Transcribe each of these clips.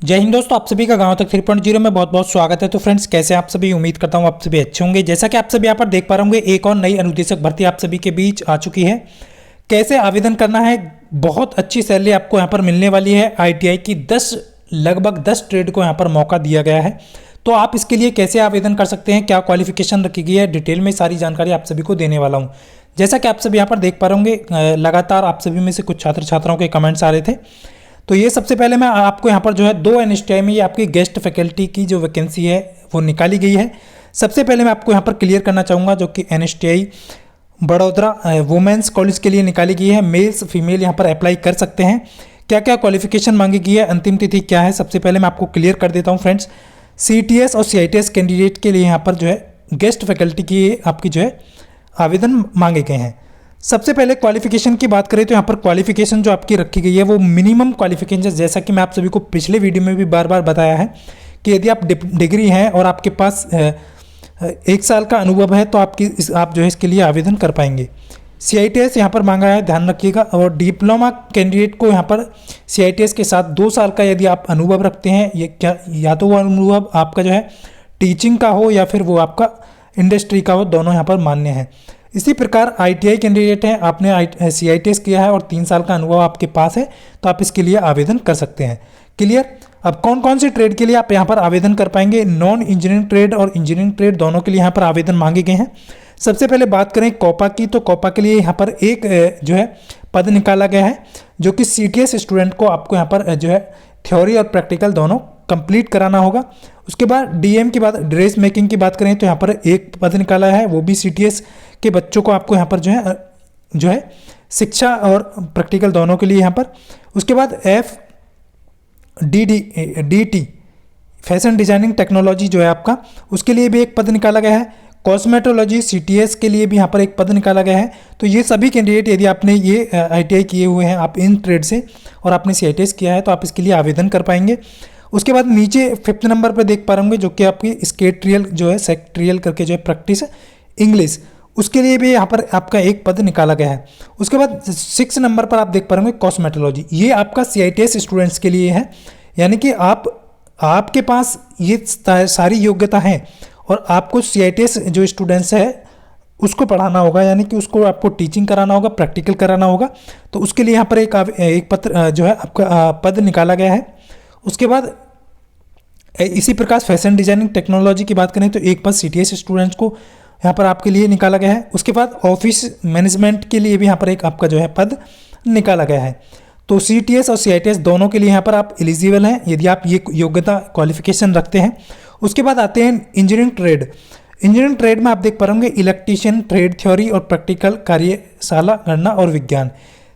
जय हिंद दोस्तों, आप सभी का गांव तक 3.0 में बहुत बहुत स्वागत है। तो फ्रेंड्स, कैसे आप सभी? उम्मीद करता हूं आप सभी अच्छे होंगे। जैसा कि आप सभी यहाँ पर देख पा रहे होंगे, एक और नई अनुदेशक भर्ती आप सभी के बीच आ चुकी है। कैसे आवेदन करना है? बहुत अच्छी सैलरी आपको यहाँ पर मिलने वाली है। आईटीआई की लगभग 10 ट्रेड को यहाँ पर मौका दिया गया है। तो आप इसके लिए कैसे आवेदन कर सकते हैं, क्या क्वालिफिकेशन रखी गई है, डिटेल में सारी जानकारी आप सभी को देने वाला हूँ। जैसा कि आप सभी यहाँ पर देख पा रहे होंगे, लगातार आप सभी में से कुछ छात्र छात्राओं के कमेंट्स आ रहे थे। तो ये सबसे पहले मैं आपको यहाँ पर जो है 2 एनएसटीआई में ये आपकी गेस्ट फैकल्टी की जो वैकेंसी है वो निकाली गई है। सबसे पहले मैं आपको यहाँ पर क्लियर करना चाहूँगा, जो कि एनएसटीआई बड़ौदा वुमेंस कॉलेज के लिए निकाली गई है। मेल्स फीमेल यहाँ पर अप्लाई कर सकते हैं। क्या क्या क्वालिफिकेशन मांगी गई है, अंतिम तिथि क्या है, सबसे पहले मैं आपको क्लियर कर देता हूँ फ्रेंड्स। सीटीएस और सीआईटीएस कैंडिडेट के लिए यहाँ पर जो है गेस्ट फैकल्टी की आपकी जो है आवेदन मांगे गए हैं। सबसे पहले क्वालिफिकेशन की बात करें तो यहाँ पर क्वालिफिकेशन जो आपकी रखी गई है वो मिनिमम क्वालिफिकेशन, जैसा कि मैं आप सभी को पिछले वीडियो में भी बार बार बताया है कि यदि आप डिग्री हैं और आपके पास 1 साल का अनुभव है तो आप जो है इसके लिए आवेदन कर पाएंगे। सीआईटीएस यहाँ पर मांगा है, ध्यान रखिएगा। और डिप्लोमा कैंडिडेट को यहाँ पर सीआईटीएस के साथ 2 साल का यदि आप अनुभव रखते हैं, ये क्या या तो वो अनुभव आपका जो है टीचिंग का हो या फिर वो आपका इंडस्ट्री का हो, दोनों यहाँ पर मान्य है। इसी प्रकार आईटीआई कैंडिडेट हैं, आपने सीआईटीएस किया है और 3 साल का अनुभव आपके पास है तो आप इसके लिए आवेदन कर सकते हैं। क्लियर? अब कौन कौन से ट्रेड के लिए आप यहाँ पर आवेदन कर पाएंगे? नॉन इंजीनियरिंग ट्रेड और इंजीनियरिंग ट्रेड दोनों के लिए यहाँ पर आवेदन मांगे गए हैं। सबसे पहले बात करें कोपा की, तो कोपा के लिए यहाँ पर एक जो है पद निकाला गया है, जो कि सीटीएस स्टूडेंट को आपको यहाँ पर जो है थ्योरी और प्रैक्टिकल दोनों कंप्लीट कराना होगा। उसके बाद डीएम की बात, ड्रेस मेकिंग की बात करें तो यहाँ पर एक पद निकाला है, वो भी सीटीएस के बच्चों को आपको यहाँ पर जो है शिक्षा और प्रैक्टिकल दोनों के लिए यहाँ पर। उसके बाद FDT फैशन डिजाइनिंग टेक्नोलॉजी जो है आपका, उसके लिए भी एक पद निकाला गया है। कॉस्मेटोलॉजी सीटीएस के लिए भी यहाँ पर एक पद निकाला गया है। तो ये सभी कैंडिडेट, यदि आपने ये आईटीआई किए हुए हैं आप इन ट्रेड से और आपने सीआईटीएस किया है तो आप इसके लिए आवेदन कर पाएंगे। उसके बाद नीचे 5th नंबर पर देख पा रहे होंगे, जो कि आपकी स्केट्रियल जो है सेक्ट्रियल करके जो है प्रैक्टिस इंग्लिश, उसके लिए भी यहाँ पर आपका एक पद निकाला गया है। उसके बाद 6 नंबर पर आप देख पा रहे होंगे कॉस्मेटोलॉजी, ये आपका सीआईटीएस स्टूडेंट्स के लिए है। यानी कि आपके पास ये सारी योग्यता है और आपको सीआईटीएस जो स्टूडेंट्स है उसको पढ़ाना होगा, यानी कि उसको आपको टीचिंग कराना होगा, प्रैक्टिकल कराना होगा। तो उसके लिए यहाँ पर एक पत्र जो है आपका पद निकाला गया है। उसके बाद इसी प्रकार फैशन डिजाइनिंग टेक्नोलॉजी की बात करें तो एक पद सीटीएस स्टूडेंट्स को यहाँ पर आपके लिए निकाला गया है। उसके बाद ऑफिस मैनेजमेंट के लिए भी यहाँ पर एक आपका जो है पद निकाला गया है। तो सीटीएस और सीआईटीएस दोनों के लिए यहाँ पर आप एलिजिबल हैं यदि आप ये योग्यता क्वालिफिकेशन रखते हैं। उसके बाद आते हैं इंजीनियरिंग ट्रेड। इंजीनियरिंग ट्रेड में आप देख पा रहे होंगे इलेक्ट्रीशियन ट्रेड थ्योरी और प्रैक्टिकल कार्यशाला गणना और विज्ञान,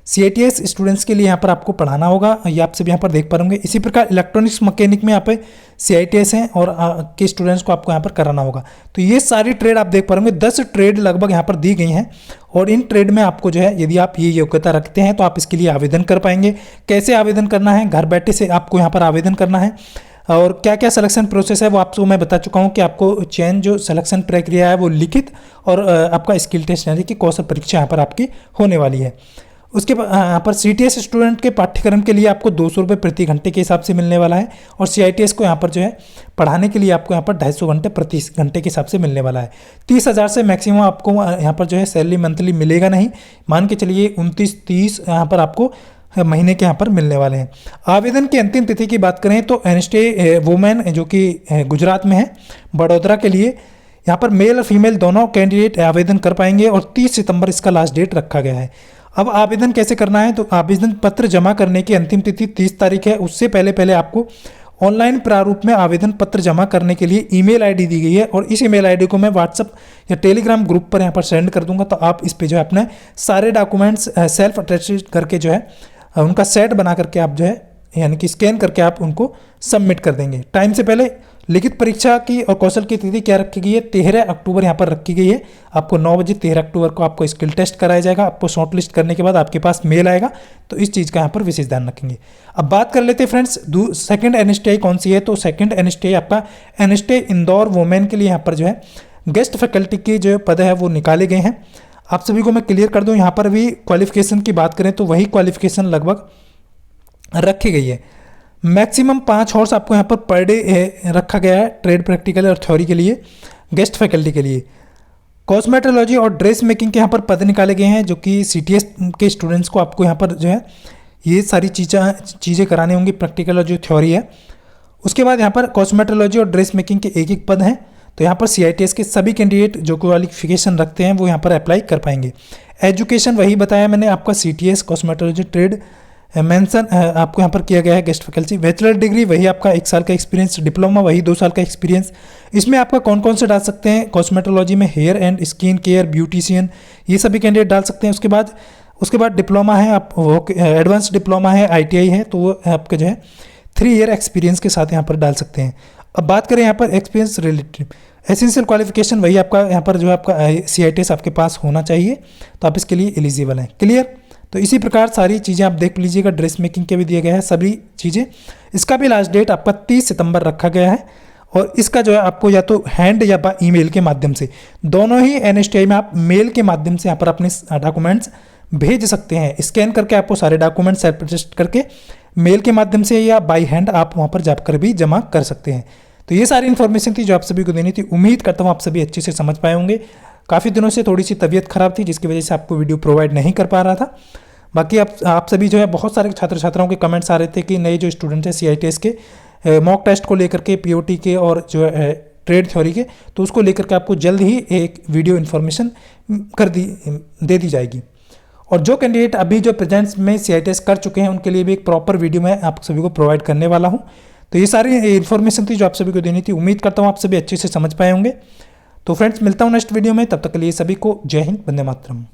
सीआईटीएस स्टूडेंट्स के लिए यहाँ पर आपको पढ़ाना होगा, ये आप सब यहाँ पर देख पा रहे होंगे। इसी प्रकार इलेक्ट्रॉनिक्स मैकेनिक में यहाँ पे सीआईटीएस हैं और के स्टूडेंट्स को आपको यहाँ पर कराना होगा। तो ये सारी ट्रेड आप देख पा रहे होंगे, 10 ट्रेड लगभग यहाँ पर दी गई हैं और इन ट्रेड में आपको जो है यदि आप ये योग्यता रखते हैं तो आप इसके लिए आवेदन कर पाएंगे। कैसे आवेदन करना है? घर बैठे से आपको यहाँ पर आवेदन करना है और क्या क्या सिलेक्शन प्रोसेस है वो आपको मैं बता चुका हूँ कि आपको चयन जो सिलेक्शन प्रक्रिया है वो लिखित और आपका स्किल टेस्ट यानी कि कौशल परीक्षा यहाँ पर आपकी होने वाली है। उसके बाद यहाँ पर सीटीएस स्टूडेंट के पाठ्यक्रम के लिए आपको 200 रुपये प्रति घंटे के हिसाब से मिलने वाला है और सीआईटीएस को यहाँ पर जो है पढ़ाने के लिए आपको यहाँ पर 250 घंटे प्रति घंटे के हिसाब से मिलने वाला है। 30,000 से मैक्सिमम आपको यहाँ पर जो है सैलरी मंथली मिलेगा नहीं, मान के चलिए 29-30 यहाँ पर आपको महीने के यहाँ पर मिलने वाले हैं। आवेदन की अंतिम तिथि की बात करें तो एनएसटीआई वुमेन जो कि गुजरात में है, बड़ौदा के लिए यहाँ पर मेल और फीमेल दोनों कैंडिडेट आवेदन कर पाएंगे और 30 सितंबर इसका लास्ट डेट रखा गया है। अब आवेदन कैसे करना है? तो आवेदन पत्र जमा करने की अंतिम तिथि 30 तारीख है। उससे पहले आपको ऑनलाइन प्रारूप में आवेदन पत्र जमा करने के लिए ईमेल आईडी दी गई है और इस ईमेल आईडी को मैं व्हाट्सअप या टेलीग्राम ग्रुप पर यहाँ पर सेंड कर दूंगा। तो आप इस पे जो है अपने सारे डॉक्यूमेंट्स सेल्फ अटेस्टेड करके जो है उनका सेट बना करके आप जो है यानी कि स्कैन करके आप उनको सबमिट कर देंगे। टाइम से पहले लिखित परीक्षा की और कौशल की तिथि क्या रखी गई है? 13 अक्टूबर यहाँ पर रखी गई है। आपको 9 बजे 13 अक्टूबर को आपको स्किल टेस्ट कराया जाएगा। आपको शॉर्ट लिस्ट करने के बाद आपके पास मेल आएगा, तो इस चीज़ का यहाँ पर विशेष ध्यान रखेंगे। अब बात कर लेते हैं फ्रेंड्स सेकंड एनएसटीआई कौन सी है? तो सेकंड एनएसटीआई आपका एनएसटीआई इंदौर वुमेन के लिए यहाँ पर जो है गेस्ट फैकल्टी के जो पद है वो निकाले गए हैं। आप सभी को मैं क्लियर कर दूँ, यहाँ पर भी क्वालिफिकेशन की बात करें तो वही क्वालिफिकेशन लगभग रखी गई है। मैक्सिमम 5 हॉर्स आपको यहाँ पर डे रखा गया है ट्रेड प्रैक्टिकल और थ्योरी के लिए, गेस्ट फैकल्टी के लिए। कॉस्मेटोलॉजी और ड्रेस मेकिंग के यहाँ पर पद निकाले गए हैं, जो कि CTS के स्टूडेंट्स को आपको यहाँ पर जो है ये सारी चीज़ें करानी होंगी, प्रैक्टिकल और जो थ्योरी है। उसके बाद यहाँ पर कॉस्मेटोलॉजी और ड्रेस मेकिंग के एक एक पद हैं। तो यहाँ पर CITS के सभी कैंडिडेट जो क्वालिफिकेशन रखते हैं वो यहाँ पर अप्लाई कर पाएंगे। एजुकेशन वही बताया मैंने आपका, CTS कॉस्मेटोलॉजी ट्रेड मेंशन आपको यहाँ पर किया गया है गेस्ट फैकल्टी। बैचलर डिग्री वही आपका 1 साल का एक्सपीरियंस, डिप्लोमा वही 2 साल का एक्सपीरियंस। इसमें आपका कौन कौन से डाल सकते हैं, कॉस्मेटोलॉजी में hair and skin care, beautician, ये सभी कैंडिडेट डाल सकते हैं। उसके बाद डिप्लोमा है, आप वो एडवांस डिप्लोमा है, ITI है, तो वो आपका जो है 3 ईयर एक्सपीरियंस के साथ यहाँ पर डाल सकते हैं। अब बात करें यहाँ पर एक्सपीरियंस रिलेटेड, एसेंशियल क्वालिफिकेशन वही आपका यहाँ पर जो है आपका CITS आपके पास होना चाहिए, तो आप इसके लिए एलिजिबल हैं। क्लियर। तो इसी प्रकार सारी चीज़ें आप देख लीजिएगा, ड्रेस मेकिंग के भी दिए गए हैं सभी चीज़ें। इसका भी लास्ट डेट आपका 30 सितंबर रखा गया है, और इसका जो है आपको या तो हैंड या ईमेल के माध्यम से, दोनों ही NSTI में आप मेल के माध्यम से यहाँ पर अपने डॉक्यूमेंट्स भेज सकते हैं। स्कैन करके आपको सारे डॉक्यूमेंट सेल्फ अटेस्ट करके मेल के माध्यम से या बाई हैंड आप वहाँ पर जाकर भी जमा कर सकते हैं। तो ये सारी इन्फॉर्मेशन थी जो आप सभी को देनी थी। उम्मीद करता हूँ आप सभी अच्छे से समझ पाए होंगे। काफ़ी दिनों से थोड़ी सी तबीयत खराब थी, जिसकी वजह से आपको वीडियो प्रोवाइड नहीं कर पा रहा था। बाकी आप सभी जो है, बहुत सारे छात्र छात्राओं के कमेंट्स आ रहे थे कि नए जो स्टूडेंट हैं CITS के मॉक टेस्ट को लेकर के, POT के और जो है ट्रेड थ्योरी के, तो उसको लेकर के आपको जल्द ही एक वीडियो इन्फॉर्मेशन दे दी जाएगी। और जो कैंडिडेट अभी जो प्रेजेंट्स में CITS कर चुके हैं उनके लिए भी एक प्रॉपर वीडियो मैं आप सभी को प्रोवाइड करने वाला हूं। तो ये सारी इन्फॉर्मेशन थी जो आप सभी को देनी थी। उम्मीद करता हूं आप सभी अच्छे से समझ पाए होंगे। तो फ्रेंड्स, मिलता हूं नेक्स्ट वीडियो में, तब तक के लिए सभी को जय हिंद, वंदे मातरम।